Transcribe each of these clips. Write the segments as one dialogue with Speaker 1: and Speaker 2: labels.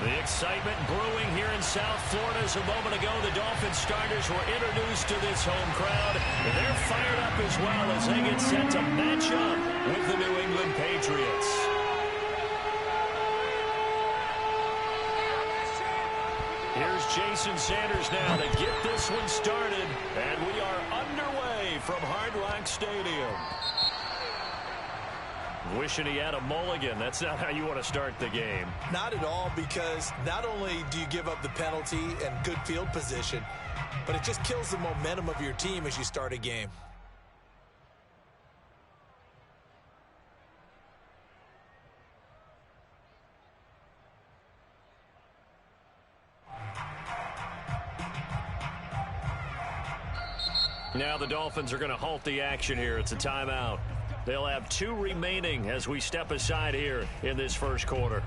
Speaker 1: The excitement brewing here in South Florida. As a moment ago, the Dolphins starters were introduced to this home crowd. They're fired up as well as they get set to match up with the New England Patriots. Here's Jason Sanders now to get this one started. And we are underway from Hard Rock Stadium. Wishing he had a mulligan. That's not how you want to start the game.
Speaker 2: Not at all, because not only do you give up the penalty and good field position, but it just kills the momentum of your team as you start a game.
Speaker 1: Now the Dolphins are going to halt the action here. It's a timeout. They'll have 2 remaining as we step aside here in this first quarter.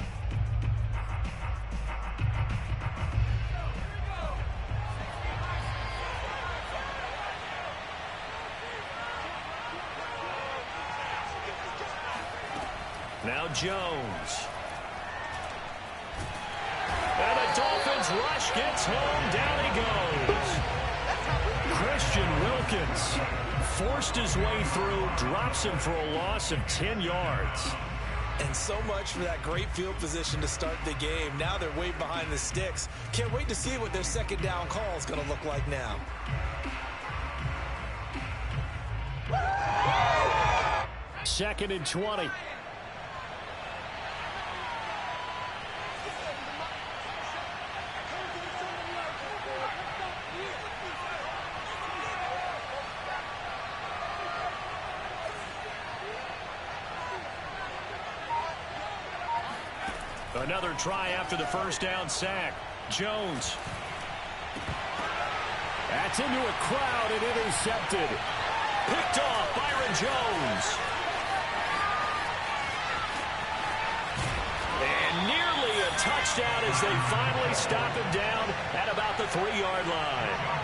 Speaker 1: Now Jones. And the Dolphins rush gets home. Down he goes. Christian Wilkins forced his way through, drops him for a loss of 10 yards.
Speaker 2: And so much for that great field position to start the game. Now they're way behind the sticks. Can't wait to see what their second down call is going to look like now.
Speaker 1: Second and 20. Another try after the first down sack. Jones. That's into a crowd and intercepted. Picked off Byron Jones. And nearly a touchdown as they finally stop him down at about the 3-yard line.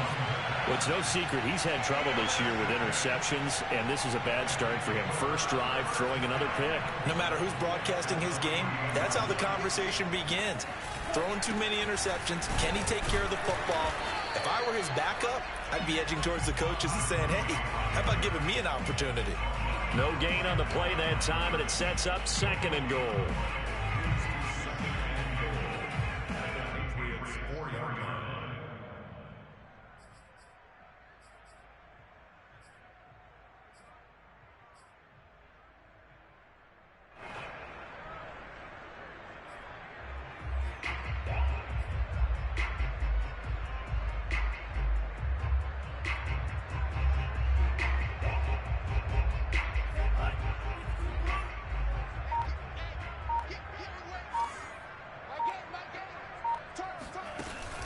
Speaker 1: Well, it's no secret he's had trouble this year with interceptions, and this is a bad start for him. First drive, throwing another pick.
Speaker 2: No matter who's broadcasting his game, that's how the conversation begins. Throwing too many interceptions. Can he take care of the football? If I were his backup, I'd be edging towards the coaches and saying, hey, how about giving me an opportunity?
Speaker 1: No gain on the play that time, and it sets up second and goal.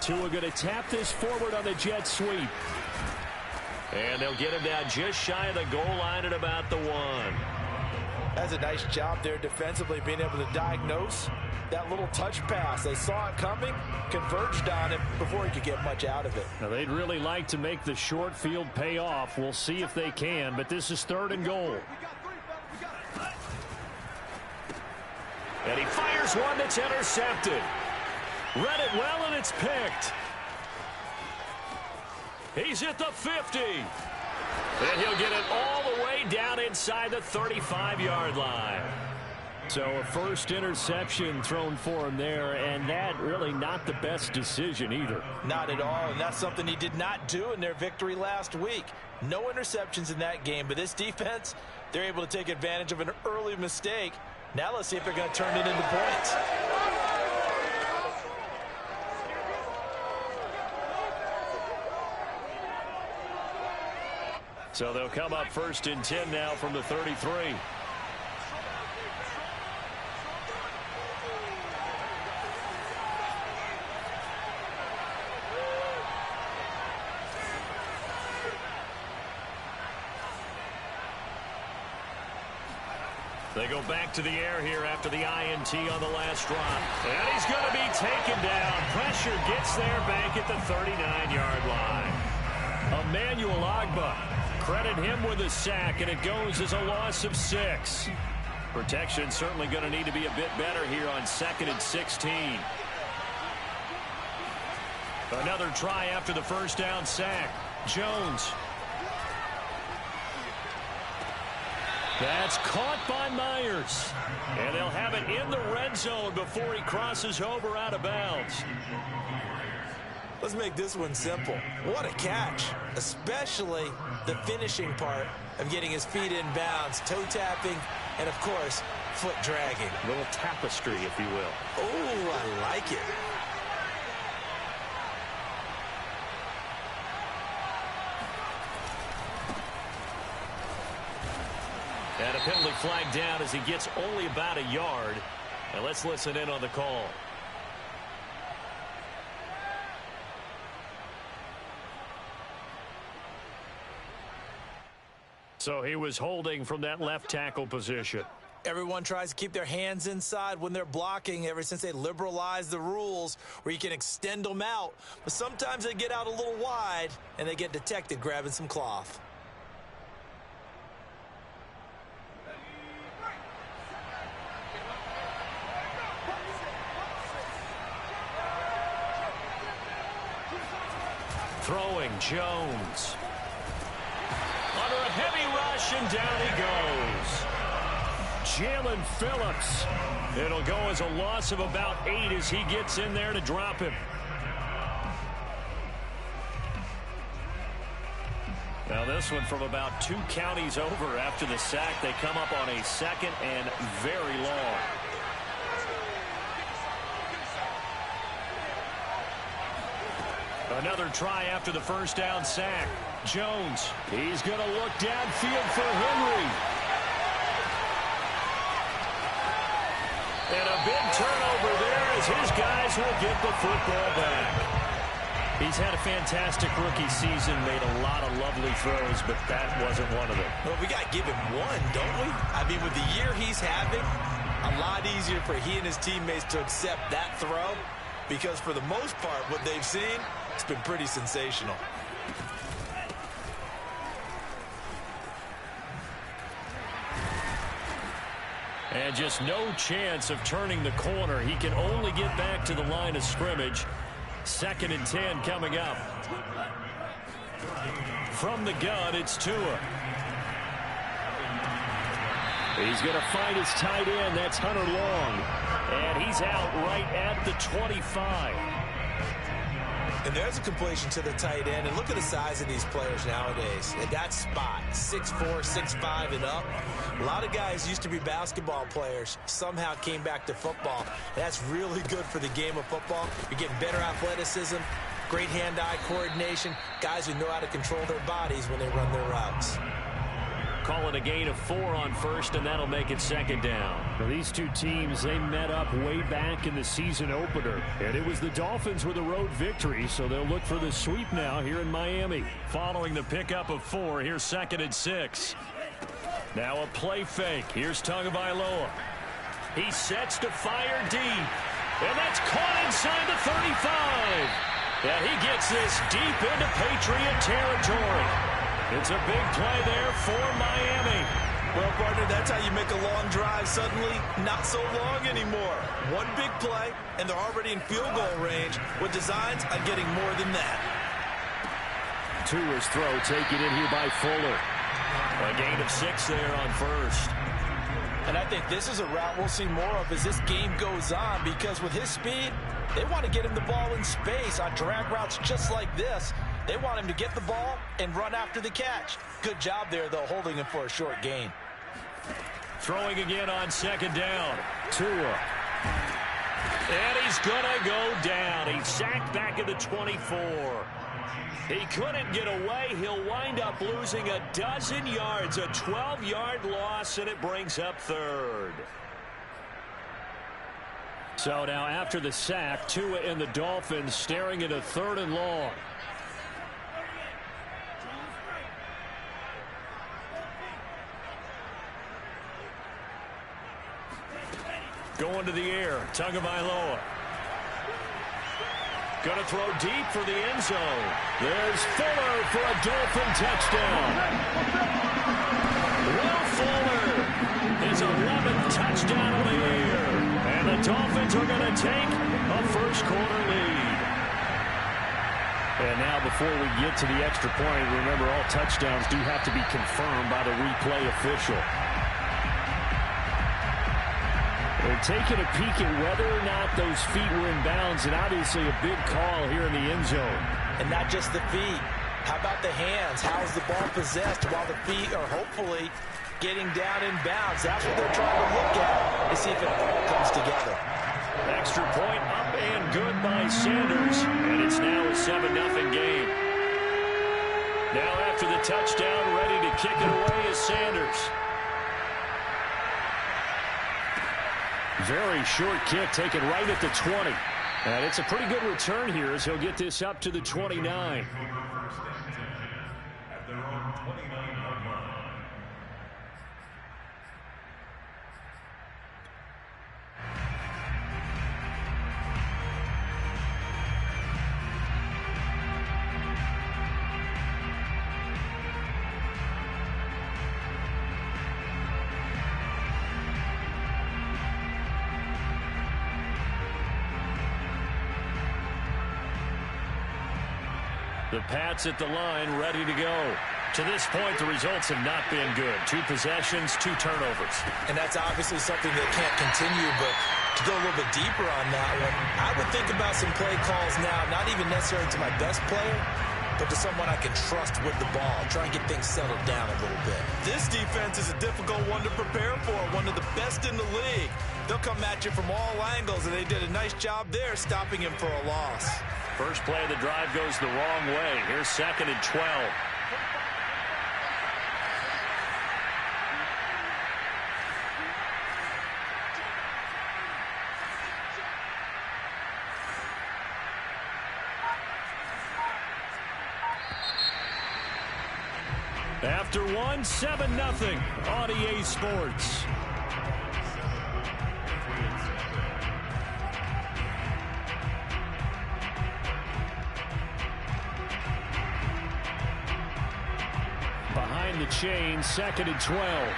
Speaker 1: Tua going to tap this forward on the jet sweep. And they'll get him down just shy of the goal line at about the 1.
Speaker 2: That's a nice job there defensively, being able to diagnose that little touch pass. They saw it coming, converged on it before he could get much out of it.
Speaker 1: Now, they'd really like to make the short field pay off. We'll see if they can, but this is 3rd and goal. And he fires one that's intercepted. Read it well, and it's picked. He's at the 50. And he'll get it all the way down inside the 35-yard line. So a first interception thrown for him there, and that really not the best decision either.
Speaker 2: Not at all, and that's something he did not do in their victory last week. No interceptions in that game, but this defense, they're able to take advantage of an early mistake. Now let's see if they're going to turn it into points.
Speaker 1: So they'll come up 1st and 10 now from the 33. They go back to the air here after the INT on the last drop. And he's going to be taken down. Pressure gets there back at the 39-yard line. Emmanuel Ogbah. Credit him with a sack, and it goes as a loss of 6. Protection certainly going to need to be a bit better here on 2nd and 16. Another try after the first down sack. Jones. That's caught by Myers. And they'll have it in the red zone before he crosses over out of bounds.
Speaker 2: Let's make this one simple. What a catch, especially the finishing part of getting his feet in bounds, toe tapping, and of course, foot dragging.
Speaker 1: A little tapestry, if you will.
Speaker 2: Oh, I like it.
Speaker 1: And a penalty flag down as he gets only about a yard. And let's listen in on the call. So he was holding from that left tackle position.
Speaker 2: Everyone tries to keep their hands inside when they're blocking ever since they liberalized the rules where you can extend them out. But sometimes they get out a little wide and they get detected grabbing some cloth.
Speaker 1: Throwing Jones. Under a heavy rush, and down he goes. Jalen Phillips. It'll go as a loss of about 8 as he gets in there to drop him. Now this one from about 2 counties over after the sack. They come up on a second and very long. Another try after the first down sack. Jones. He's going to look downfield for Henry. And a big turnover there as his guys will get the football back. He's had a fantastic rookie season, made a lot of lovely throws, but that wasn't one of them.
Speaker 2: Well, we got to give him one, don't we? I mean, with the year he's having, a lot easier for he and his teammates to accept that throw because for the most part, what they've seen, it's been pretty sensational.
Speaker 1: And just no chance of turning the corner. He can only get back to the line of scrimmage. 2nd and 10 coming up. From the gun, it's Tua. He's going to find his tight end. That's Hunter Long. And he's out right at the 25.
Speaker 2: And there's a completion to the tight end. And look at the size of these players nowadays. At that spot, 6'4", 6'5", and up. A lot of guys used to be basketball players, somehow came back to football. That's really good for the game of football. You're getting better athleticism, great hand-eye coordination, guys who know how to control their bodies when they run their routes.
Speaker 1: Call it a gain of 4 on first, and that'll make it 2nd down. Now, these two teams, they met up way back in the season opener, and it was the Dolphins with a road victory, so they'll look for the sweep now here in Miami. Following the pickup of 4, here's 2nd and 6. Now a play fake. Here's Tagovailoa. He sets to fire deep, and that's caught inside the 35. And he gets this deep into Patriot territory. It's a big play there for Miami.
Speaker 2: Well, partner, that's how you make a long drive suddenly not so long anymore. One big play, and they're already in field goal range with designs on getting more than that.
Speaker 1: Tua's throw taken in here by Fuller. A gain of 6 there on first.
Speaker 2: And I think this is a route we'll see more of as this game goes on because with his speed, they want to get him the ball in space on drag routes just like this. They want him to get the ball and run after the catch. Good job there, though, holding him for a short gain.
Speaker 1: Throwing again on 2nd down. Tua. And he's going to go down. He's sacked back at the 24. He couldn't get away. He'll wind up losing a dozen yards, a 12-yard loss, and it brings up 3rd. So now after the sack, Tua and the Dolphins staring at a 3rd and long. Going to the air, Tagovailoa. Going to throw deep for the end zone. There's Fuller for a Dolphin touchdown. Will Fuller, his 11th touchdown of the year. And the Dolphins are going to take a first quarter lead. And now before we get to the extra point, remember all touchdowns do have to be confirmed by the replay official. They're taking a peek at whether or not those feet were in bounds, and obviously a big call here in the end zone.
Speaker 2: And not just the feet. How about the hands? How's the ball possessed while the feet are hopefully getting down in bounds? That's what they're trying to look at to see if it all comes together.
Speaker 1: Extra point up and good by Sanders. And it's now a 7-0 game. Now after the touchdown, ready to kick it away is Sanders. Very short kick taken right at the 20. And it's a pretty good return here as he'll get this up to the 29. The Pats at the line, ready to go. To this point, the results have not been good. 2 possessions, 2 turnovers.
Speaker 2: And that's obviously something that can't continue, but to go a little bit deeper on that one, I would think about some play calls now, not even necessarily to my best player, but to someone I can trust with the ball. Try and get things settled down a little bit. This defense is a difficult one to prepare for, one of the best in the league. They'll come at you from all angles, and they did a nice job there stopping him for a loss.
Speaker 1: First play of the drive goes the wrong way. Here's 2nd and 12. After 1, 7-0 on EA Sports. Behind the chain, 2nd and 12.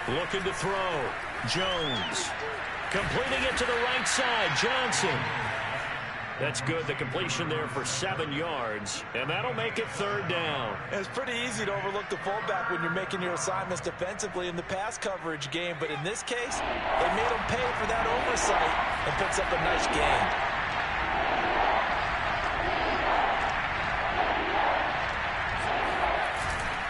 Speaker 1: Looking to throw. Jones. Completing it to the right side. Johnson. That's good. The completion there for 7 yards. And that'll make it 3rd down.
Speaker 2: It's pretty easy to overlook the fullback when you're making your assignments defensively in the pass coverage game. But in this case, they made him pay for that oversight and picks up a nice gain.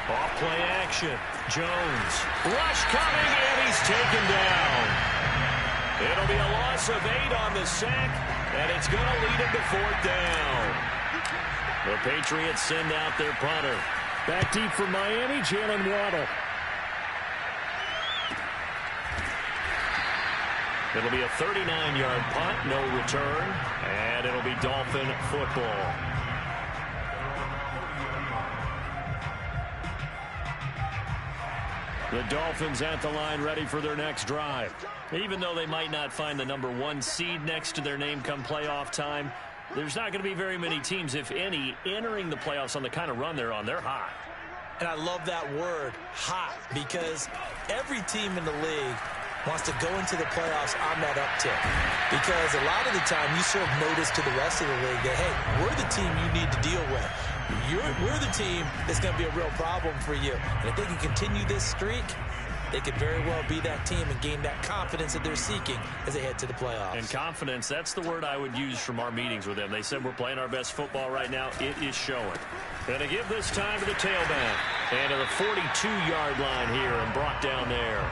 Speaker 1: Off play action. Jones. Rush coming, and he's taken down. It'll be a loss of 8 on the sack, and it's going to lead him to 4th down. The Patriots send out their punter. Back deep from Miami, Jalen Waddle. It'll be a 39-yard punt, no return, and it'll be Dolphin football. The Dolphins at the line ready for their next drive. Even though they might not find the number 1 seed next to their name come playoff time, there's not going to be very many teams, if any, entering the playoffs on the kind of run they're on. They're hot.
Speaker 2: And I love that word, hot, because every team in the league wants to go into the playoffs on that uptick. Because a lot of the time you serve notice to the rest of the league that, hey, we're the team you need to deal with. We're the team that's going to be a real problem for you. And if they can continue this streak, they could very well be that team and gain that confidence that they're seeking as they head to the playoffs.
Speaker 1: And confidence, that's the word I would use from our meetings with them. They said we're playing our best football right now. It is showing. Going to give this time to the tailback. And to the 42-yard line here and brought down there.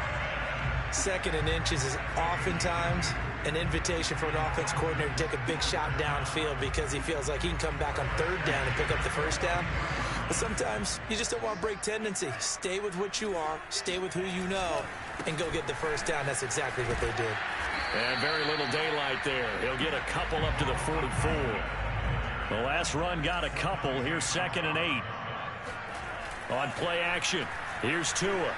Speaker 2: 2nd and inches is oftentimes an invitation for an offense coordinator to take a big shot downfield because he feels like he can come back on 3rd down and pick up the 1st down. But sometimes you just don't want to break tendency. Stay with what you are, stay with who you know, and go get the 1st down. That's exactly what they did.
Speaker 1: And very little daylight there. He'll get a couple up to the 44. The last run got a couple. Here's 2nd and 8. On play action, here's Tua.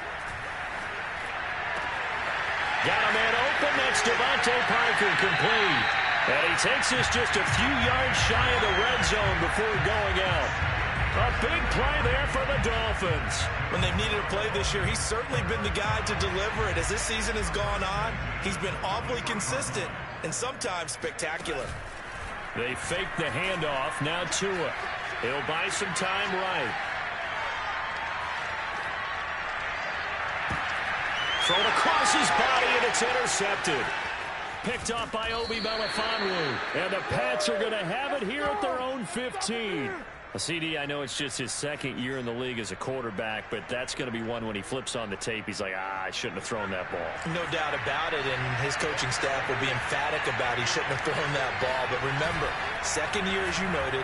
Speaker 1: Got a man open. That's Devontae Parker, complete. And he takes us just a few yards shy of the red zone before going out. A big play there for the Dolphins.
Speaker 2: When they've needed a play this year, he's certainly been the guy to deliver it. As this season has gone on, he's been awfully consistent and sometimes spectacular.
Speaker 1: They fake the handoff. Now Tua. He'll buy some time right. Thrown across his body, and it's intercepted. Picked off by Obi Melifonwu. And the Pats are going to have it here at their own 15. CD, I know it's just his second year in the league as a quarterback, but that's going to be one when he flips on the tape. He's like, I shouldn't have thrown that ball.
Speaker 2: No doubt about it, and his coaching staff will be emphatic about he shouldn't have thrown that ball. But remember, second year, as you noted,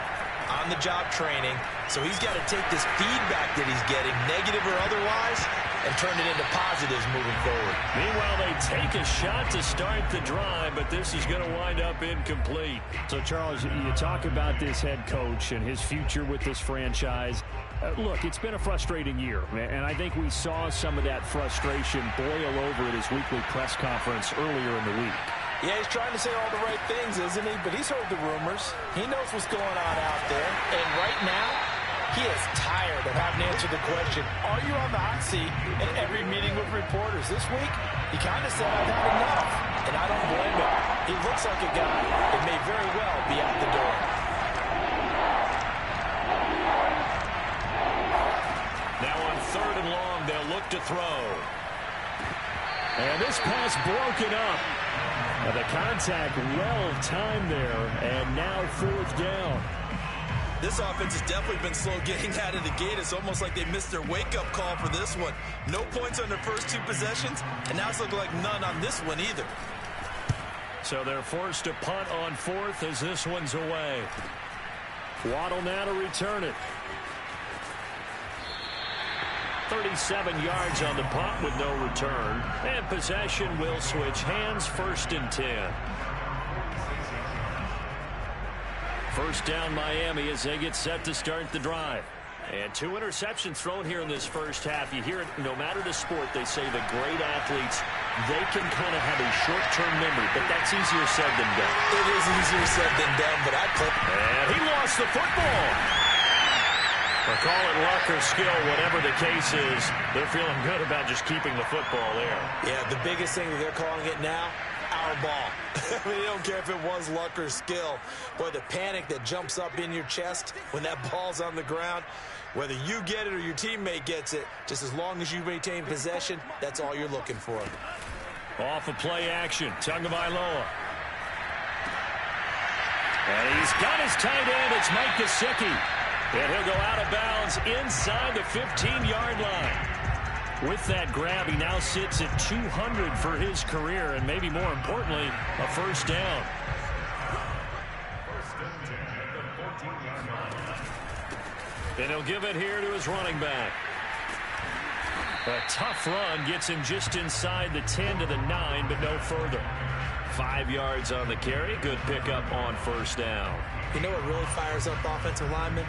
Speaker 2: on-the-job training, so he's got to take this feedback that he's getting, negative or otherwise, and turn it into positives moving forward.
Speaker 1: Meanwhile, they take a shot to start the drive, but this is going to wind up incomplete. So, Charles, you talk about this head coach and his future with this franchise. Look, it's been a frustrating year, and I think we saw some of that frustration boil over at his weekly press conference earlier in the week.
Speaker 2: Yeah, he's trying to say all the right things, isn't he? But he's heard the rumors. He knows what's going on out there. And right now, he is tired of having to answer the question, are you on the hot seat in every meeting with reporters? This week, he kind of said, I've had enough. And I don't blame him. He looks like a guy that may very well be out the door.
Speaker 1: Now on 3rd and long, they'll look to throw. And this pass broken up. The contact well timed there, and now 4th down.
Speaker 2: This offense has definitely been slow getting out of the gate. It's almost like they missed their wake-up call for this one. No points on their first 2 possessions, and now it's looking like none on this one either.
Speaker 1: So they're forced to punt on 4th as this one's away. Waddle now to return it. 37 yards on the punt with no return. And possession will switch hands, 1st and 10. First down Miami as they get set to start the drive. And 2 interceptions thrown here in this first half. You hear it no matter the sport, they say the great athletes, they can kind of have a short-term memory, but that's easier said than done.
Speaker 2: It is easier said than done, but
Speaker 1: And he lost the football. Or call it luck or skill, whatever the case is, they're feeling good about just keeping the football there.
Speaker 2: Yeah, the biggest thing that they're calling it now, our ball. I mean, they don't care if it was luck or skill. Boy, the panic that jumps up in your chest when that ball's on the ground, whether you get it or your teammate gets it, just as long as you maintain possession, that's all you're looking for.
Speaker 1: Off of play action, Tagovailoa. And he's got his tight end, it's Mike Gesicki. And he'll go out of bounds inside the 15-yard line. With that grab, he now sits at 200 for his career, and maybe more importantly, a first down. And he'll give it here to his running back. A tough run gets him just inside the 10 to the 9, but no further. 5 yards on the carry. Good pickup on first down.
Speaker 2: You know what really fires up offensive linemen?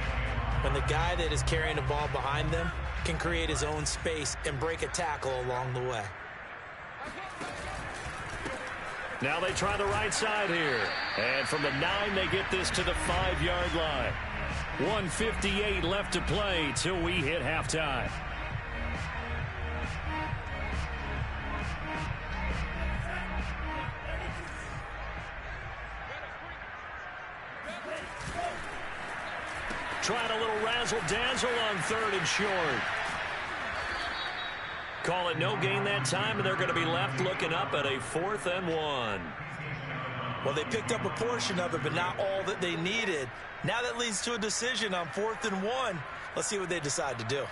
Speaker 2: When the guy that is carrying the ball behind them can create his own space and break a tackle along the way.
Speaker 1: Now they try the right side here. And from the 9, they get this to the 5-yard line. 1:58 left to play till we hit halftime. Trying a little razzle-dazzle on 3rd and short. Call it no gain that time, and they're going to be left looking up at a 4th and 1.
Speaker 2: Well, they picked up a portion of it, but not all that they needed. Now that leads to a decision on 4th and 1. Let's see what they decide to do.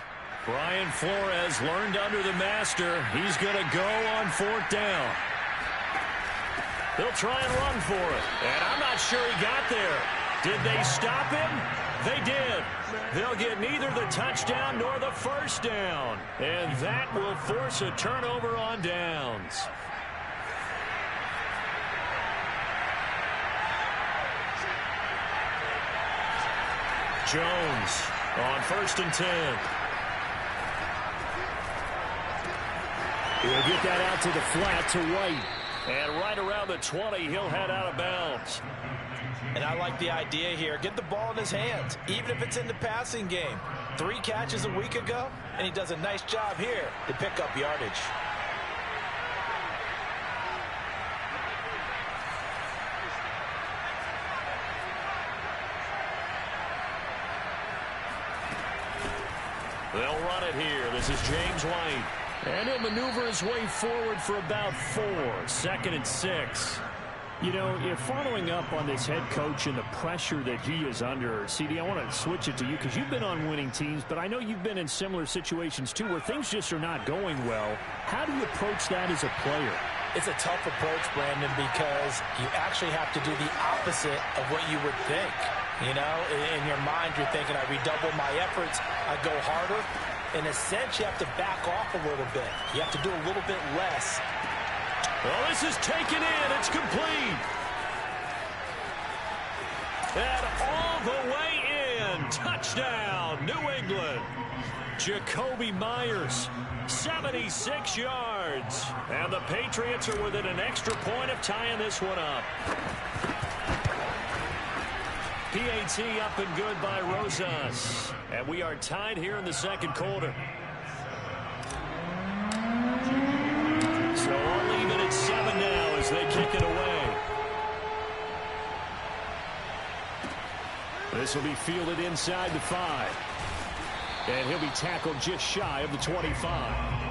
Speaker 1: Brian Flores learned under the master. He's going to go on 4th down. They'll try and run for it. And I'm not sure he got there. Did they stop him? They did. They'll get neither the touchdown nor the first down. And that will force a turnover on downs. Jones on 1st and 10. He'll get that out to the flat to White. And right around the 20, he'll head out of bounds.
Speaker 2: And I like the idea here. Get the ball in his hands, even if it's in the passing game. 3 catches a week ago, and he does a nice job here to pick up yardage.
Speaker 1: They'll run it here. This is James White. And he'll maneuver his way forward for about 4. 2nd and 6.
Speaker 3: You know, if following up on this head coach and the pressure that he is under, CD, I want to switch it to you because you've been on winning teams, but I know you've been in similar situations too where things just are not going well. How do you approach that as a player?
Speaker 2: It's a tough approach, Brandon, because you actually have to do the opposite of what you would think. You know, in your mind, you're thinking, I redouble my efforts, I go harder. In a sense, you have to back off a little bit. You have to do a little bit less.
Speaker 1: Well, this is taken in. It's complete. And all the way in. Touchdown, New England. Jakobi Meyers, 76 yards. And the Patriots are within an extra point of tying this one up. PAT up and good by Rosas. And we are tied here in the 2nd quarter. So we'll leave it at 7 now as they kick it away. This will be fielded inside the 5. And he'll be tackled just shy of the 25.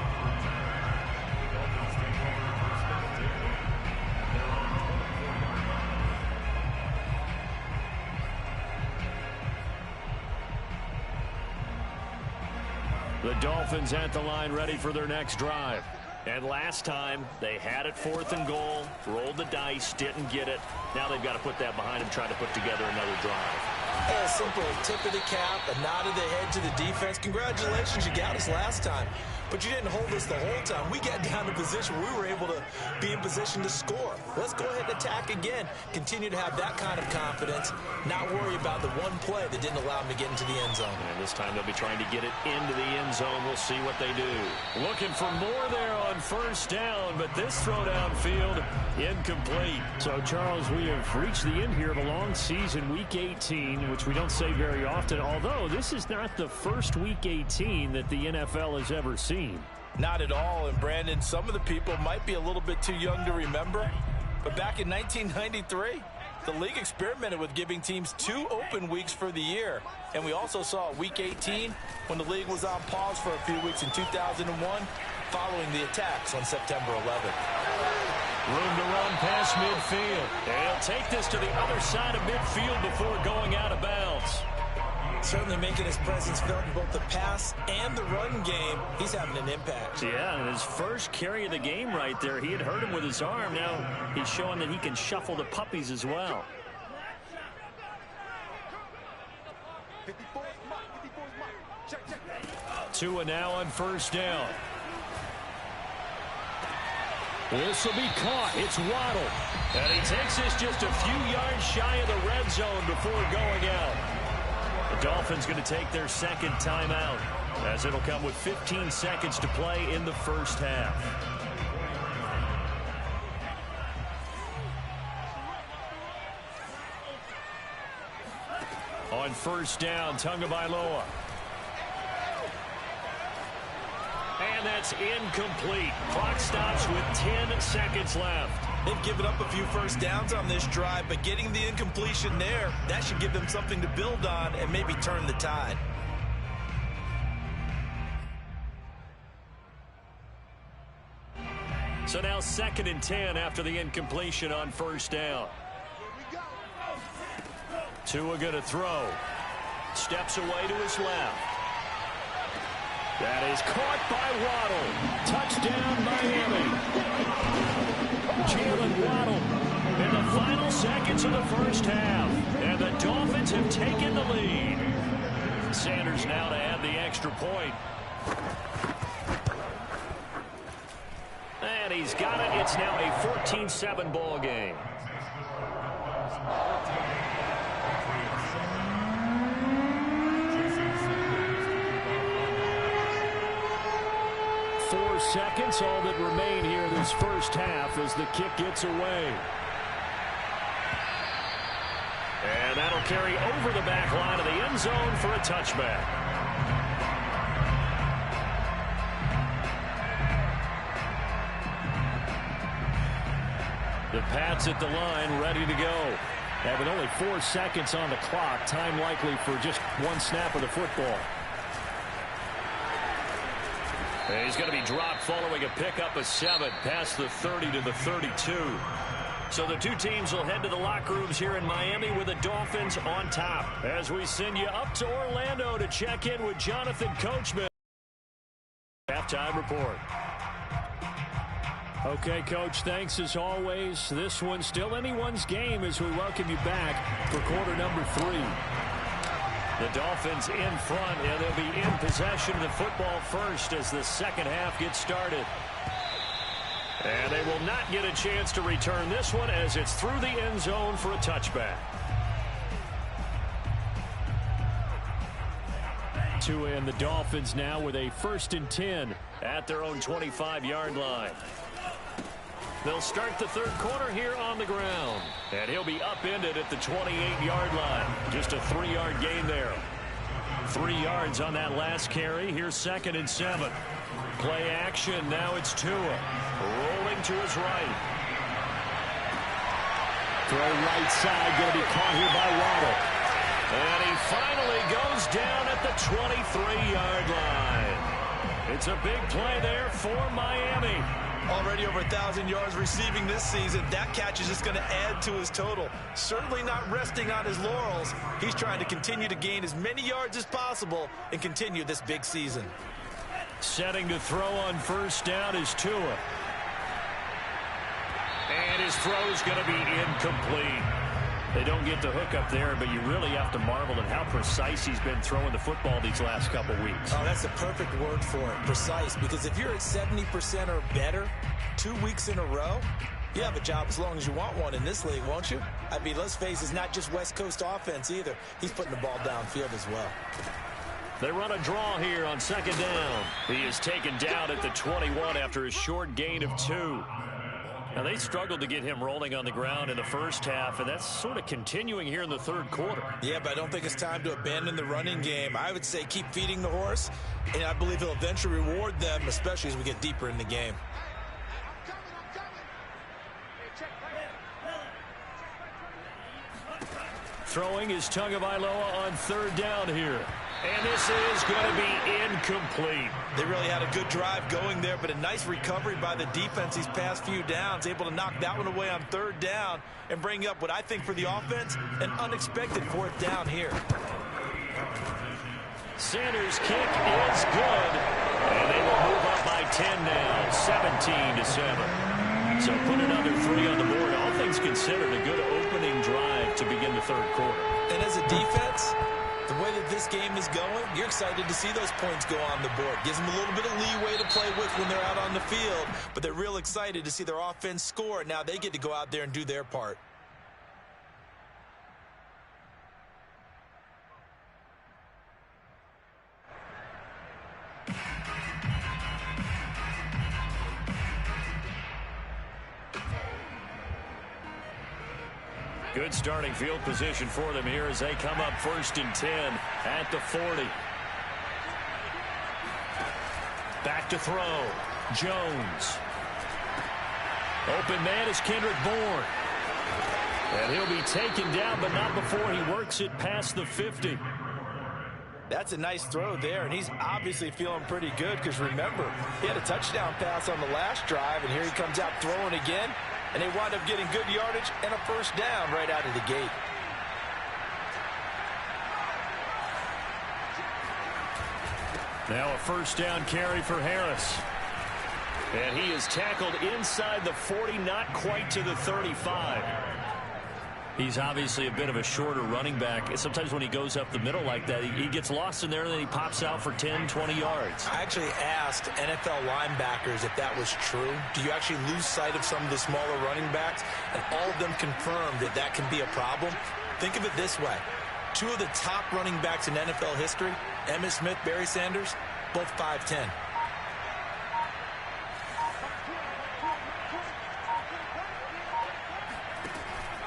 Speaker 1: The Dolphins at the line ready for their next drive. And last time, they had it 4th and goal, rolled the dice, didn't get it. Now they've got to put that behind them, try to put together another drive.
Speaker 2: A simple tip of the cap, a nod of the head to the defense. Congratulations, you got us last time. But you didn't hold us the whole time. We got down to position where we were able to be in position to score. Let's go ahead and attack again. Continue to have that kind of confidence. Not worry about the one play that didn't allow them to get into the end zone.
Speaker 1: And this time they'll be trying to get it into the end zone. We'll see what they do. Looking for more there on 1st down, but this throw downfield incomplete.
Speaker 3: So, Charles, we have reached the end here of a long season, Week 18, which we don't say very often, although this is not the first Week 18 that the NFL has ever seen.
Speaker 2: Not at all, and Brandon, some of the people might be a little bit too young to remember, but back in 1993, the league experimented with giving teams 2 open weeks for the year, and we also saw Week 18 when the league was on pause for a few weeks in 2001 following the attacks on September 11th.
Speaker 1: Room to run past midfield. And he'll take this to the other side of midfield before going out of bounds.
Speaker 2: Certainly making his presence felt in both the pass and the run game. He's having an impact.
Speaker 1: Yeah, and his first carry of the game right there, he had hurt him with his arm. Now he's showing that he can shuffle the puppies as well. Tua now on 1st down. This will be caught. It's Waddle. And he takes this just a few yards shy of the red zone before going out. The Dolphins going to take their 2nd timeout as it'll come with 15 seconds to play in the 1st half. On 1st down, Tagovailoa. And that's incomplete. Clock stops with 10 seconds left.
Speaker 2: They've given up a few first downs on this drive, but getting the incompletion there, that should give them something to build on and maybe turn the tide.
Speaker 1: So now 2nd and 10 after the incompletion on 1st down. Tua going to throw. Steps away to his left. That is caught by Waddle. Touchdown, Miami. Jalen Waddle in the final seconds of the 1st half. And the Dolphins have taken the lead. Sanders now to add the extra point. And he's got it. It's now a 14-7 ball game.
Speaker 3: 4 seconds, all that remain here this first half as the kick gets away. And that'll carry over the back line of the end zone for a touchback. The Pats at the line, ready to go. And with only 4 seconds on the clock, time likely for just one snap of the football. And he's going to be dropped following a pickup of 7 past the 30 to the 32. So the two teams will head to the locker rooms here in Miami with the Dolphins on top. As we send you up to Orlando to check in with Jonathan Coachman. Halftime report. Okay, Coach, thanks as always. This one's still anyone's game as we welcome you back for quarter number 3. The Dolphins in front, and they'll be in possession of the football first as the second half gets started. And they will not get a chance to return this one as it's through the end zone for a touchback. Tua and the Dolphins now with a 1st and 10 at their own 25-yard line. They'll start the third quarter here on the ground. And he'll be upended at the 28-yard line. Just a 3-yard gain there. 3 yards on that last carry. Here's 2nd and 7. Play action. Now it's Tua. Rolling to his right. Throw right side. Going to be caught here by Waddle. And he finally goes down at the 23-yard line. It's a big play there for Miami.
Speaker 2: Already over 1,000 yards receiving this season. That catch is just going to add to his total. Certainly not resting on his laurels. He's trying to continue to gain as many yards as possible and continue this big season.
Speaker 3: Setting to throw on 1st down is Tua. And his throw is going to be incomplete. They don't get the hook up there, but you really have to marvel at how precise he's been throwing the football these last couple weeks.
Speaker 2: Oh, that's the perfect word for it, precise, because if you're at 70% or better 2 weeks in a row, you have a job as long as you want one in this league, won't you? I mean, let's face it, it's not just West Coast offense either. He's putting the ball downfield as well.
Speaker 3: They run a draw here on 2nd down. He is taken down at the 21 after a short gain of 2. Now, they struggled to get him rolling on the ground in the first half, and that's sort of continuing here in the third quarter.
Speaker 2: Yeah, but I don't think it's time to abandon the running game. I would say keep feeding the horse, and I believe he'll eventually reward them, especially as we get deeper in the game.
Speaker 3: Throwing is Tagovailoa on 3rd down here. And this is going to be incomplete.
Speaker 2: They really had a good drive going there, but a nice recovery by the defense these past few downs, able to knock that one away on 3rd down and bring up what I think for the offense, an unexpected 4th down here.
Speaker 3: Sanders' kick is good, and they will move up by 10 now, 17-7. So put another 3 on the board. All things considered, a good opening drive to begin the third quarter.
Speaker 2: And as a defense, the way that this game is going, you're excited to see those points go on the board. Gives them a little bit of leeway to play with when they're out on the field, but they're real excited to see their offense score. Now they get to go out there and do their part.
Speaker 3: Good starting field position for them here as they come up 1st and 10 at the 40. Back to throw. Jones. Open man is Kendrick Bourne. And he'll be taken down, but not before he works it past the 50.
Speaker 2: That's a nice throw there, and he's obviously feeling pretty good because, remember, he had a touchdown pass on the last drive, and here he comes out throwing again. And they wind up getting good yardage and a 1st down right out of the gate.
Speaker 3: Now a 1st down carry for Harris. And he is tackled inside the 40, not quite to the 35. He's obviously a bit of a shorter running back. Sometimes when he goes up the middle like that, he gets lost in there and then he pops out for 10, 20 yards.
Speaker 2: I actually asked NFL linebackers if that was true. Do you actually lose sight of some of the smaller running backs? And all of them confirmed that that can be a problem. Think of it this way. 2 of the top running backs in NFL history, Emmitt Smith, Barry Sanders, both 5'10".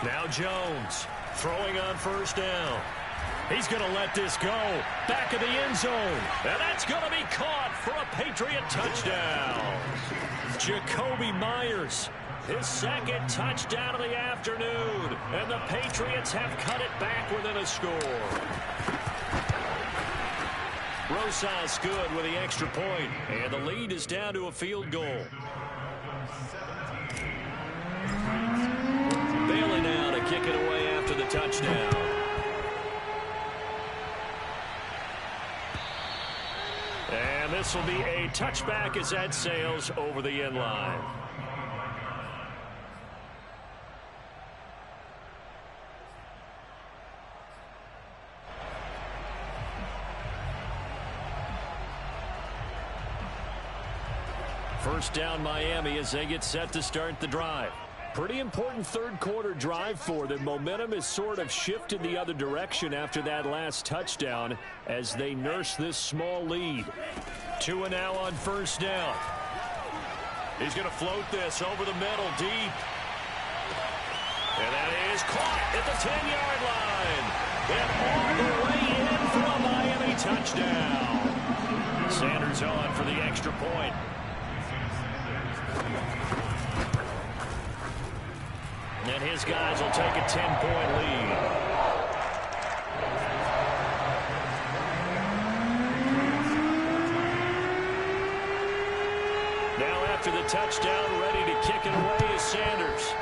Speaker 1: Now Jones throwing on first down. He's going to let this go. Back of the end zone. And that's going to be caught for a Patriot touchdown. Jakobi Meyers, his second touchdown of the afternoon. And the Patriots have cut it back within a score. Rosas good with the extra point. And the lead is down to a field goal. Bailey now to kick it away after the touchdown. And this will be a touchback as that sails over the end line. First down Miami as they get set to start the drive. Pretty important third quarter drive for them. Momentum has sort of shifted the other direction after that last touchdown as they nurse this small lead. Tua now on first down. He's going to float this over the middle deep. And that is caught at the 10-yard line. And all the way in for a Miami touchdown. Sanders on for the extra point. And his guys will take a 10-point lead. Now after the touchdown, ready to kick it away is Sanders.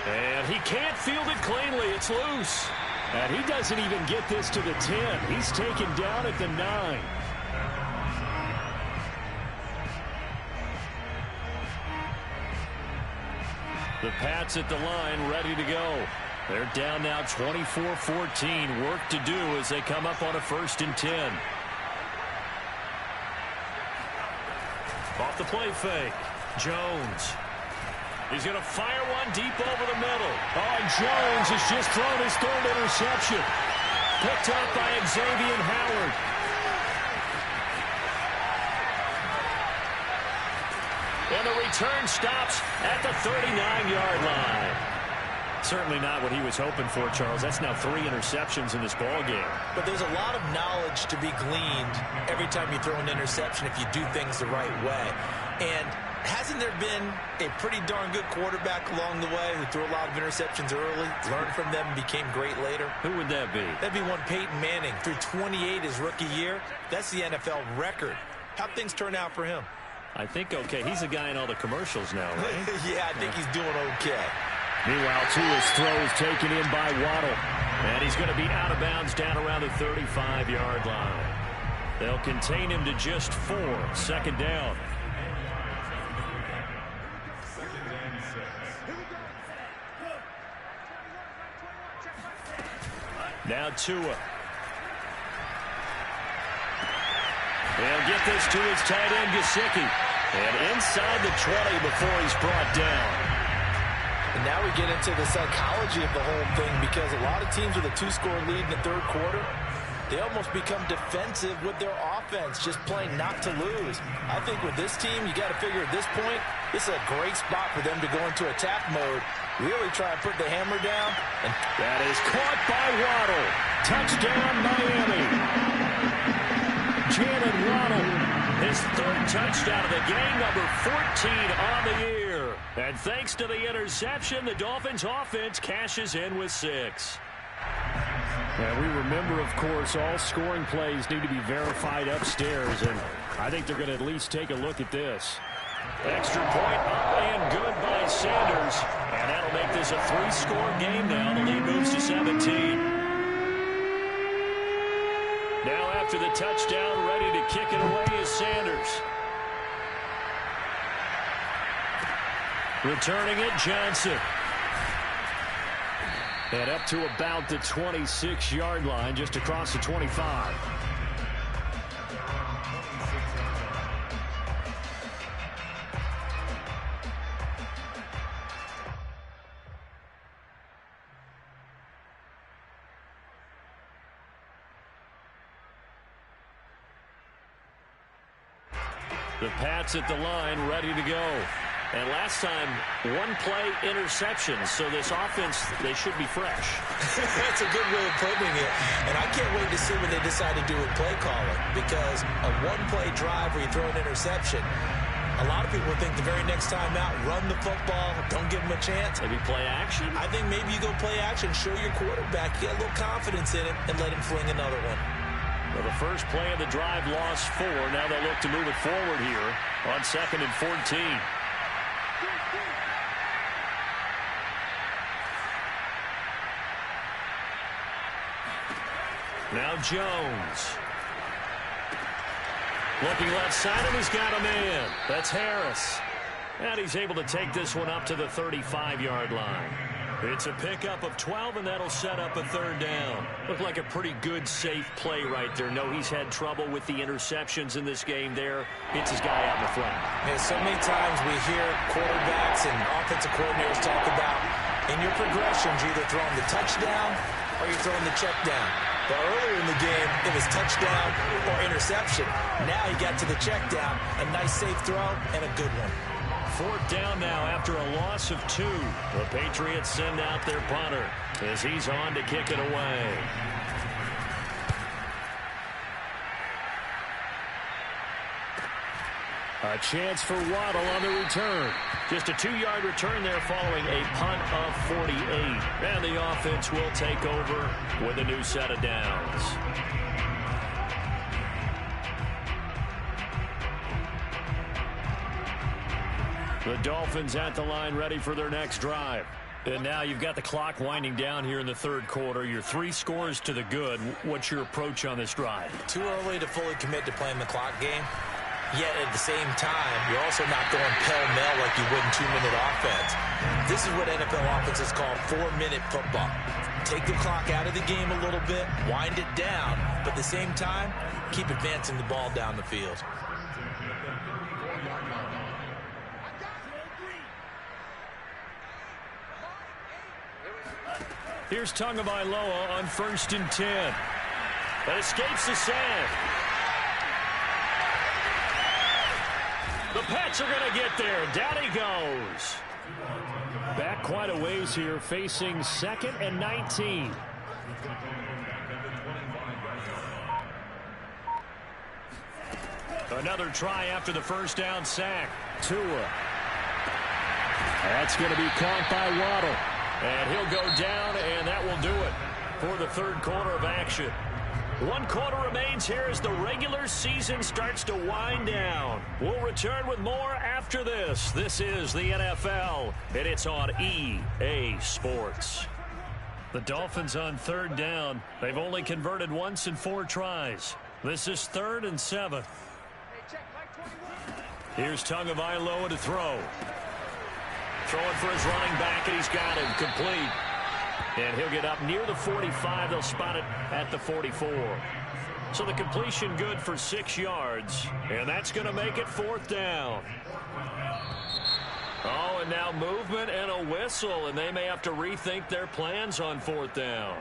Speaker 1: And he can't field it cleanly. It's loose. And he doesn't even get this to the 10. He's taken down at the 9. The Pats at the line ready to go. They're down now 24-14. Work to do as they come up on a 1st and 10. Off the play fake. Jones. He's going to fire one deep over the middle. Oh, and Jones has just thrown his 3rd interception. Picked up by Xavier Howard. And the return stops at the 39-yard line. Certainly not what he was hoping for, Charles. That's now 3 interceptions in this ball game.
Speaker 2: But there's a lot of knowledge to be gleaned every time you throw an interception if you do things the right way. And hasn't there been a pretty darn good quarterback along the way who threw a lot of interceptions early, learned from them, and became great later?
Speaker 1: Who would that be?
Speaker 2: That'd be one Peyton Manning. Threw 28 his rookie year. That's the NFL record. How'd things turn out for him?
Speaker 1: I think okay. He's a guy in all the commercials now, right?
Speaker 2: Yeah, I think he's doing okay.
Speaker 3: Meanwhile, Tua's throw is taken in by Waddle.
Speaker 1: And he's going to be out of bounds down around the 35-yard line. They'll contain him to just 4. 2nd down. Now Tua. They'll get this to his tight end, Gesicki. And inside the 20 before he's brought down.
Speaker 2: And now we get into the psychology of the whole thing because a lot of teams with a 2-score lead in the 3rd quarter, they almost become defensive with their offense, just playing not to lose. I think with this team, you got to figure at this point, this is a great spot for them to go into attack mode, really try and put the hammer down. And
Speaker 3: that is caught by Waddle. Touchdown, Miami. Jalen Waddle,
Speaker 1: his 3rd touchdown of the game, number 14 on the year. And thanks to the interception, the Dolphins offense cashes in with 6.
Speaker 3: And we remember, of course, all scoring plays need to be verified upstairs, and I think they're going to at least take a look at this.
Speaker 1: Extra point up and good by Sanders. And that'll make this a 3-score game now. The lead moves to 17. Now after the touchdown, ready to kick it away is Sanders. Returning it, Johnson.
Speaker 3: And up to about the 26-yard line, just across the 25.
Speaker 1: The Pats at the line, ready to go. And last time, one-play interceptions, so this offense, they should be fresh.
Speaker 2: That's a good way of putting it. And I can't wait to see what they decide to do with play calling, because a one-play drive where you throw an interception, a lot of people think the very next time out, run the football, don't give them a chance.
Speaker 1: Maybe play action?
Speaker 2: I think maybe you go play action, show your quarterback, get a little confidence in him, and let him fling another one.
Speaker 1: Well, the first play of the drive lost 4. Now they'll look to move it forward here on 2nd and 14. Now Jones. Looking left side, and he's got a man. That's Harris. And he's able to take this one up to the 35-yard line. It's a pickup of 12, and that'll set up a 3rd down. Looked like a pretty good, safe play right there. No, he's had trouble with the interceptions in this game there. Hits his guy out in the front.
Speaker 2: Yeah, so many times we hear quarterbacks and offensive coordinators talk about, in your progressions, you're either throwing the touchdown or you're throwing the check down. But earlier in the game, it was touchdown or interception. Now he got to the check down, a nice safe throw, and a good one.
Speaker 1: 4th down now after a loss of 2. The Patriots send out their punter as he's on to kick it away. A chance for Waddle on the return. Just a 2-yard return there following a punt of 48. And the offense will take over with a new set of downs. The Dolphins at the line ready for their next drive. And now you've got the clock winding down here in the 3rd quarter. Your 3 scores to the good. What's your approach on this drive?
Speaker 2: Too early to fully commit to playing the clock game. Yet at the same time, you're also not going pell-mell like you would in 2-minute offense. This is what NFL offenses call 4-minute football. Take the clock out of the game a little bit, wind it down, but at the same time, keep advancing the ball down the field.
Speaker 1: Here's Tagovailoa on 1st and 10. That escapes the sack. The Pats are going to get there. Down he goes. Back quite a ways here, facing 2nd and 19. Another try after the 1st down sack. Tua. That's going to be caught by Waddle. And he'll go down, and that will do it for the 3rd quarter of action. 1 quarter remains here as the regular season starts to wind down. We'll return with more after this. This is the NFL, and it's on EA Sports. The Dolphins on 3rd down. They've only converted once in 4 tries. This is 3rd and 7. Here's Tagovailoa to throw. Throwing for his running back, and he's got him complete. And he'll get up near the 45. They'll spot it at the 44. So the completion good for 6 yards. And that's going to make it 4th down. Oh, and now movement and a whistle. And they may have to rethink their plans on 4th down.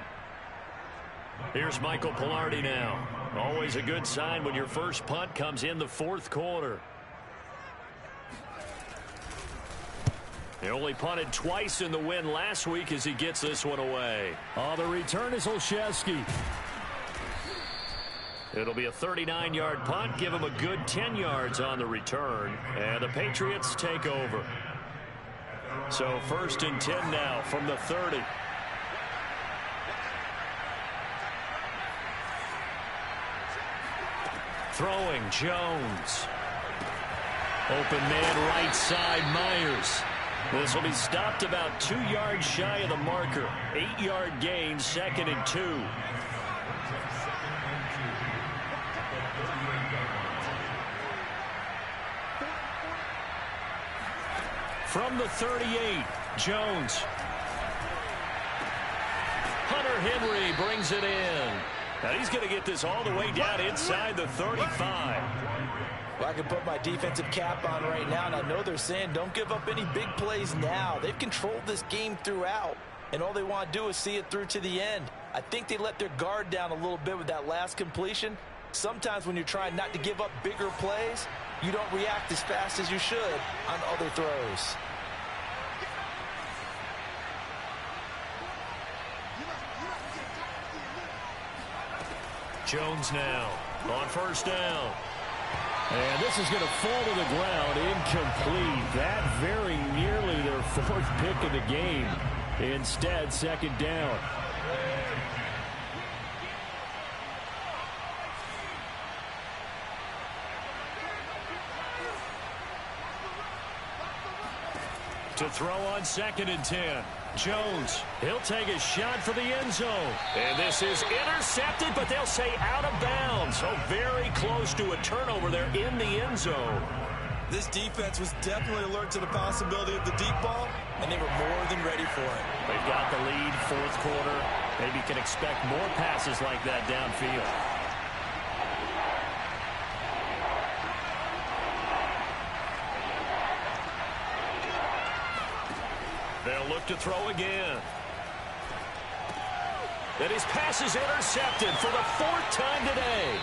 Speaker 1: Here's Michael Palardy now. Always a good sign when your first punt comes in the 4th quarter. He only punted twice in the win last week as he gets this one away. Oh, the return is Olszewski. It'll be a 39-yard punt. Give him a good 10 yards on the return. And the Patriots take over. So 1st and 10 now from the 30. Throwing Jones. Open man right side Myers. This will be stopped about 2 yards shy of the marker. 8-yard gain, 2nd and 2. From the 38, Jones. Hunter Henry brings it in. Now he's going to get this all the way down inside the 35.
Speaker 2: Well, I can put my defensive cap on right now, and I know they're saying don't give up any big plays now. They've controlled this game throughout, and all they want to do is see it through to the end. I think they let their guard down a little bit with that last completion. Sometimes when you're trying not to give up bigger plays, you don't react as fast as you should on other throws.
Speaker 1: Jones now on first down.
Speaker 3: And this is going to fall to the ground, incomplete. That very nearly their fourth pick of the game. Instead, second down.
Speaker 1: To throw on 2nd and 10. Jones, he'll take a shot for the end zone. And this is intercepted, but they'll say out of bounds. So very close to a turnover there in the end zone.
Speaker 2: This defense was definitely alert to the possibility of the deep ball, and they were more than ready for it.
Speaker 1: They've got the lead, fourth quarter. Maybe can expect more passes like that downfield. They'll look to throw again. And his pass is intercepted for the 4th time today.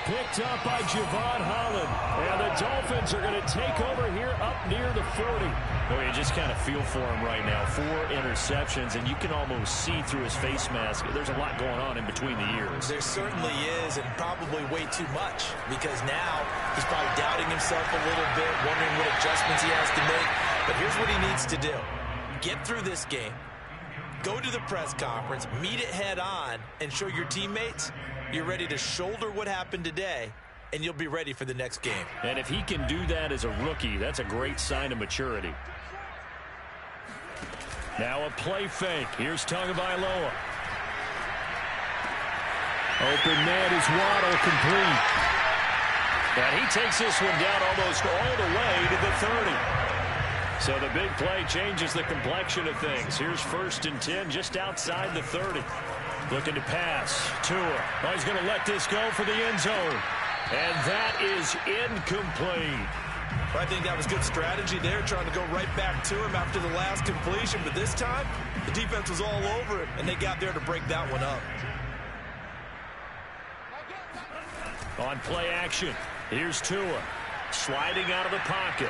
Speaker 3: Picked up by Javon Holland. And the Dolphins are going to take over here up near the 40.
Speaker 1: Well, you just kind of feel for him right now. 4 interceptions, and you can almost see through his face mask. There's a lot going on in between the ears.
Speaker 2: There certainly is, and probably way too much, because now he's probably doubting himself a little bit, wondering what adjustments he has to make. But here's what he needs to do. Get through this game, go to the press conference, meet it head on, and show your teammates you're ready to shoulder what happened today, and you'll be ready for the next game.
Speaker 1: And if he can do that as a rookie, that's a great sign of maturity. Now a play fake. Here's Tagovailoa.
Speaker 3: Open man is Waddle, complete.
Speaker 1: And he takes this one down almost all the way to the 30. So the big play changes the complexion of things. Here's 1st and 10 just outside the 30. Looking to pass. Tua. Oh, he's going to let this go for the end zone. And that is incomplete.
Speaker 2: Well, I think that was good strategy there, trying to go right back to him after the last completion. But this time, the defense was all over it, and they got there to break that one up.
Speaker 1: On play action, here's Tua. Sliding out of the pocket.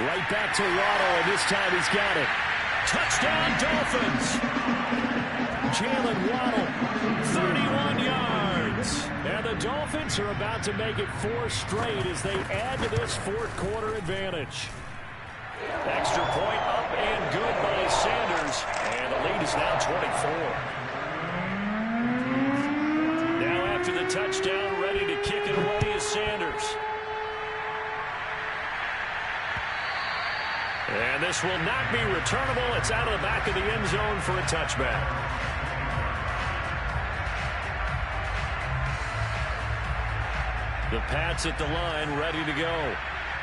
Speaker 3: Right back to Waddle, and this time he's got it.
Speaker 1: Touchdown, Dolphins!
Speaker 3: Jalen Waddle, 31 yards. And the Dolphins are about to make it 4 straight as they add to this fourth quarter advantage.
Speaker 1: Extra point up and good by Sanders. And the lead is now 24. Now after the touchdown, ready to kick it away is Sanders. And this will not be returnable. It's out of the back of the end zone for a touchback. The Pats at the line, ready to go.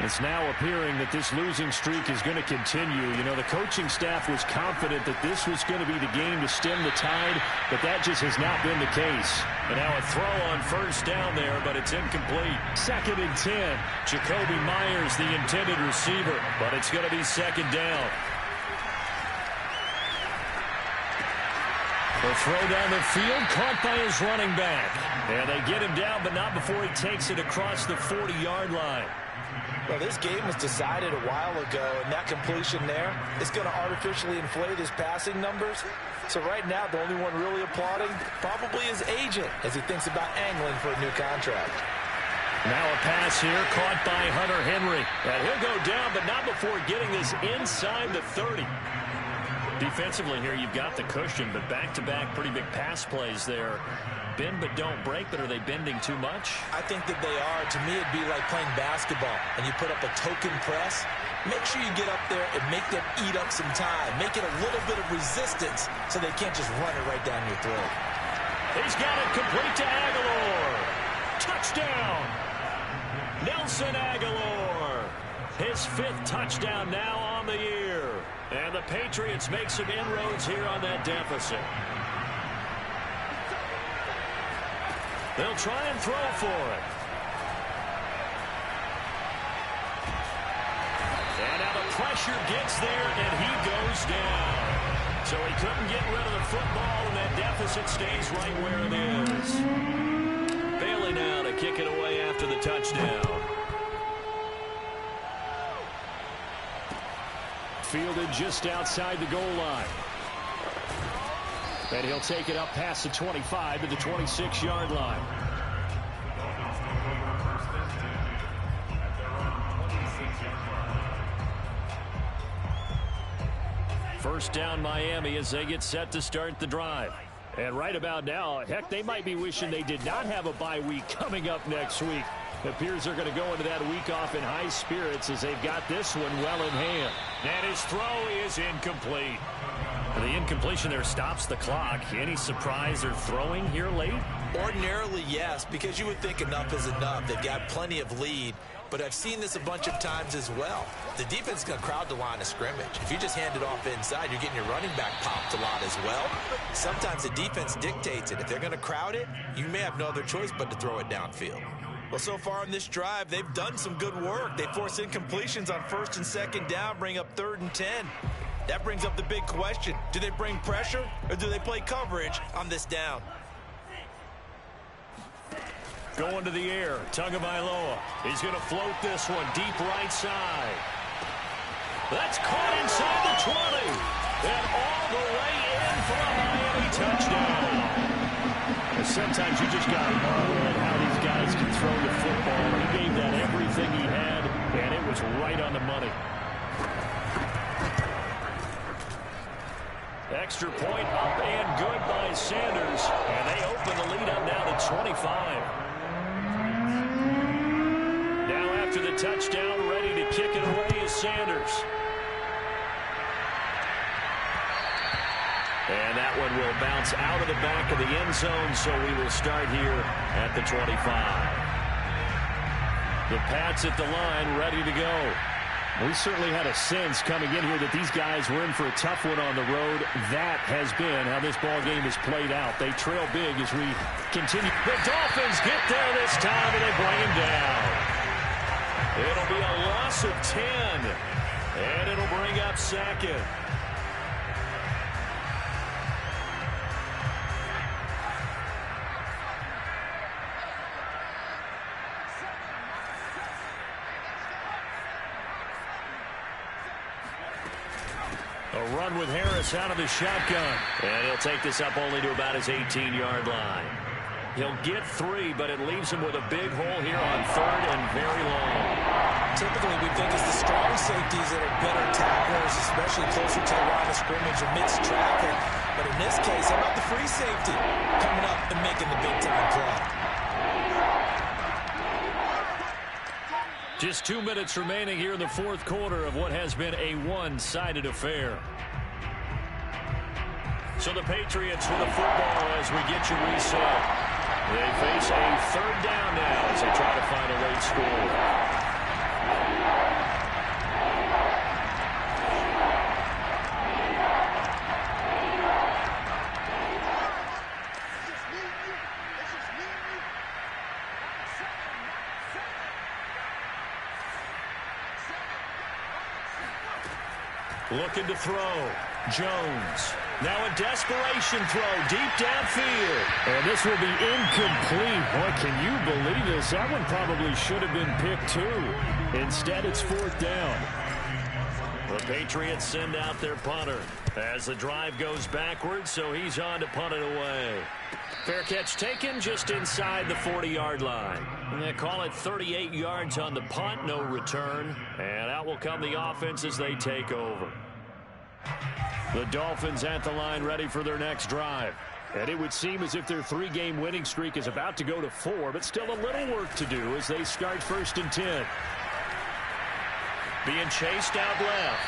Speaker 1: It's now appearing that this losing streak is going to continue. You know, the coaching staff was confident that this was going to be the game to stem the tide, but that just has not been the case. And now a throw on first down there, but it's incomplete. 2nd and 10. Jacoby Myers, the intended receiver, but it's going to be 2nd down. The throw down the field, caught by his running back. And they get him down, but not before he takes it across the 40-yard line.
Speaker 2: Well, this game was decided a while ago, and that completion there is going to artificially inflate his passing numbers. So right now, the only one really applauding probably his agent as he thinks about angling for a new contract.
Speaker 1: Now a pass here caught by Hunter Henry. And he'll go down, but not before getting this inside the 30. Defensively here, you've got the cushion, but back-to-back pretty big pass plays there. Bend but don't break, but are they bending too much?
Speaker 2: I think that they are. To me, it'd be like playing basketball, and you put up a token press. Make sure you get up there and make them eat up some time. Make it a little bit of resistance so they can't just run it right down your throat.
Speaker 1: He's got it complete to Aguilar. Touchdown! Nelson Aguilar. His 5th touchdown now on the year. And the Patriots make some inroads here on that deficit. They'll try and throw for it. And now the pressure gets there, and he goes down. So he couldn't get rid of the football, and that deficit stays right where it is. Bailey now to kick it away after the touchdown.
Speaker 3: fielded just outside the goal line. And he'll take it up past the 25 to the 26-yard line. First down Miami as they get set to start the drive. And right about now, heck, they might be wishing they did not have a bye week coming up next week. It appears they're going to go into that week off in high spirits as they've got this one well in hand.
Speaker 1: And his throw is incomplete. The incompletion there stops the clock. Any surprise they're throwing here late?
Speaker 2: Ordinarily, yes, because you would think enough is enough. They've got plenty of lead, but I've seen this a bunch of times as well. The defense is going to crowd the line of scrimmage. If you just hand it off inside, you're getting your running back popped a lot as well. Sometimes the defense dictates it. If they're going to crowd it, you may have no other choice but to throw it downfield. Well, so far in this drive, they've done some good work. They force incompletions on 1st and 2nd down, bring up 3rd and 10. That brings up the big question. Do they bring pressure or do they play coverage on this down?
Speaker 1: Going to the air, Tagovailoa. He's going to float this one deep right side. That's caught inside the 20. And all the way in for a Miami touchdown.
Speaker 3: Sometimes you just got to marvel at how these guys can throw the football. He gave that everything he had, and it was right on the money. Extra point up and good by Sanders. And they open the lead up now to 25. Now after the touchdown, ready to kick it away is Sanders. And that one will bounce out of the back of the end zone, so we will start here at the 25. The Pats at the line, ready to go. We certainly had a sense coming in here that these guys were in for a tough one on the road. That has been how this ball game has played out. They trail big as we continue.
Speaker 1: The Dolphins get there this time, and they bring him down. It'll be a loss of 10, and it'll bring up 2nd. A run with Harris out of the shotgun. And he'll take this up only to about his 18-yard line. He'll get 3, but it leaves him with a big hole here on 3rd and very long.
Speaker 2: Typically, we think it's the strong safeties that are better tacklers, especially closer to the line of scrimmage amidst traffic. But in this case, how about the free safety coming up and making the big-time play?
Speaker 1: Just 2 minutes remaining here in the 4th quarter of what has been a one-sided affair. So the Patriots with the football as we get you reset. They face a 3rd down now as they try to find a late score. Looking to throw. Jones. Now a desperation throw deep downfield.
Speaker 3: And this will be incomplete. Boy, can you believe this? That one probably should have been picked too. Instead, it's 4th down.
Speaker 1: The Patriots send out their punter as the drive goes backwards, so he's on to punt it away. Fair catch taken just inside the 40-yard line. And they call it 38 yards on the punt, no return. And out will come the offense as they take over. The Dolphins at the line ready for their next drive.
Speaker 3: And it would seem as if their 3-game winning streak is about to go to 4, but still a little work to do as they start 1st and 10.
Speaker 1: Being chased out left.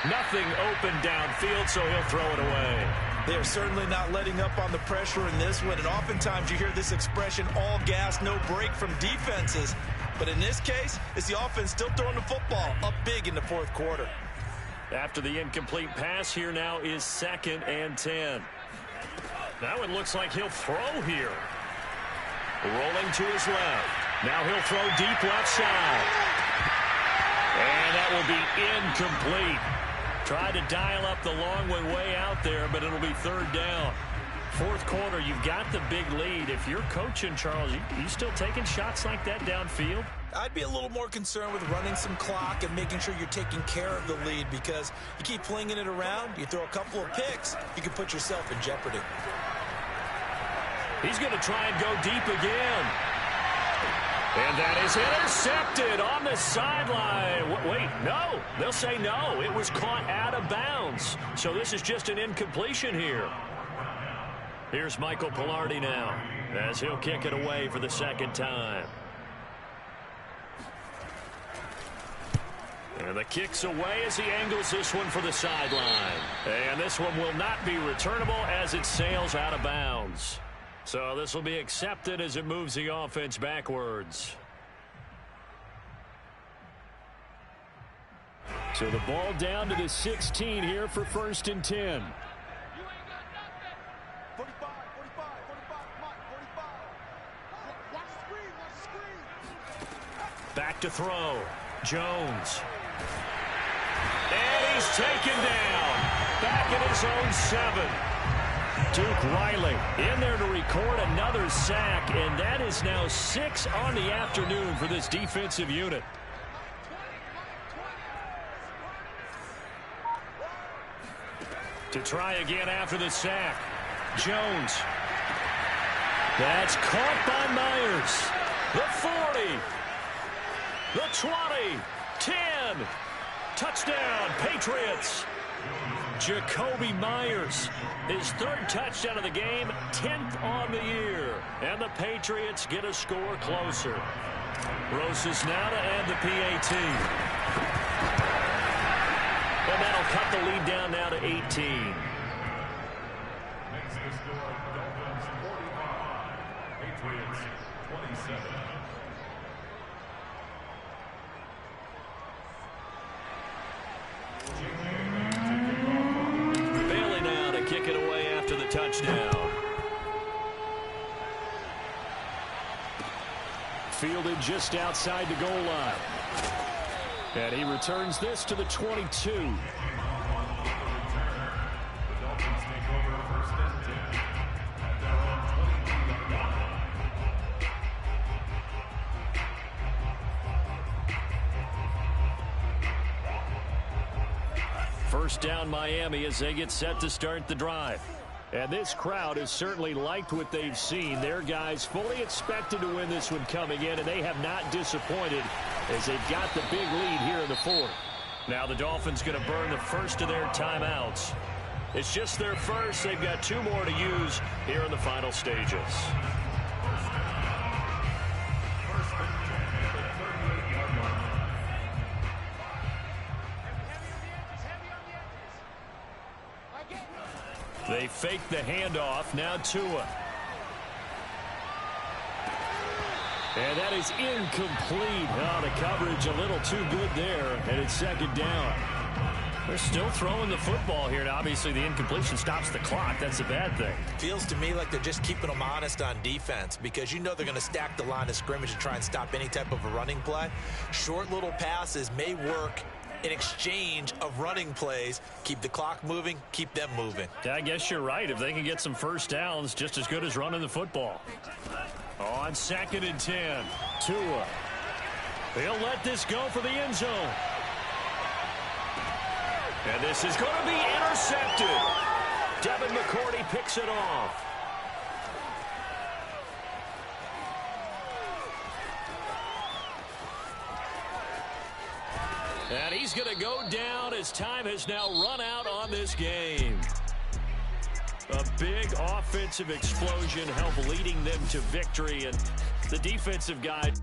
Speaker 1: Nothing open downfield, so he'll throw it away.
Speaker 2: They're certainly not letting up on the pressure in this one, and oftentimes you hear this expression, all gas, no break from defenses. But in this case, it's the offense still throwing the football up big in the 4th quarter.
Speaker 1: After the incomplete pass, here now is 2nd and 10. That one looks like he'll throw here. Rolling to his left. Now he'll throw deep left side. And that will be incomplete. Tried to dial up the long way out there, but it'll be 3rd down. 4th quarter, you've got the big lead. If you're coaching, Charles, you still taking shots like that downfield?
Speaker 2: I'd be a little more concerned with running some clock and making sure you're taking care of the lead, because you keep flinging it around, you throw a couple of picks, you can put yourself in jeopardy.
Speaker 1: He's going to try and go deep again. And that is intercepted on the sideline. Wait, no. They'll say no. It was caught out of bounds. So this is just an incompletion here. Here's Michael Palardy now, as he'll kick it away for the second time. And the kick's away as he angles this one for the sideline. And this one will not be returnable as it sails out of bounds. So this will be accepted as it moves the offense backwards. So the ball down to the 16 here for 1st and 10. Back to throw. Jones. And he's taken down. Back at his own 7. Duke Riley in there to record another sack, and that is now 6 on the afternoon for this defensive unit. To try again after the sack. Jones. That's caught by Myers. The 40. The 20. 10. Touchdown, Patriots. Jacoby Myers, his 3rd touchdown of the game, 10th on the year. And the Patriots get a score closer. Rosas now to add the PAT. And that'll cut the lead down now to 18.
Speaker 4: Makes the score Dolphins 45, Patriots 27.
Speaker 1: Bailey now to kick it away after the touchdown. Fielded just outside the goal line. And he returns this to the 22.
Speaker 4: The Dolphins take over 1st and 10 at their own 22-yard line.
Speaker 1: First down Miami as they get set to start the drive. And this crowd has certainly liked what they've seen. Their guys fully expected to win this one coming in, and they have not disappointed as they've got the big lead here in the 4th. Now the Dolphins going to burn the first of their timeouts. It's just their first. They've got 2 more to use here in the final stages. They fake the handoff. Now Tua. And that is incomplete. Oh, the coverage a little too good there. And it's 2nd down. They're still throwing the football here. Now, obviously, the incompletion stops the clock. That's a bad thing.
Speaker 2: Feels to me like they're just keeping them honest on defense, because you know they're going to stack the line of scrimmage and try and stop any type of a running play. Short little passes may work in exchange of running plays. Keep the clock moving, keep them moving.
Speaker 1: Yeah, I guess you're right. If they can get some first downs, just as good as running the football. On 2nd and 10, Tua. He'll let this go for the end zone. And this is going to be intercepted. Devin McCourty picks it off. And he's going to go down as time has now run out on this game. A big offensive explosion helped leading them to victory, and the defensive guy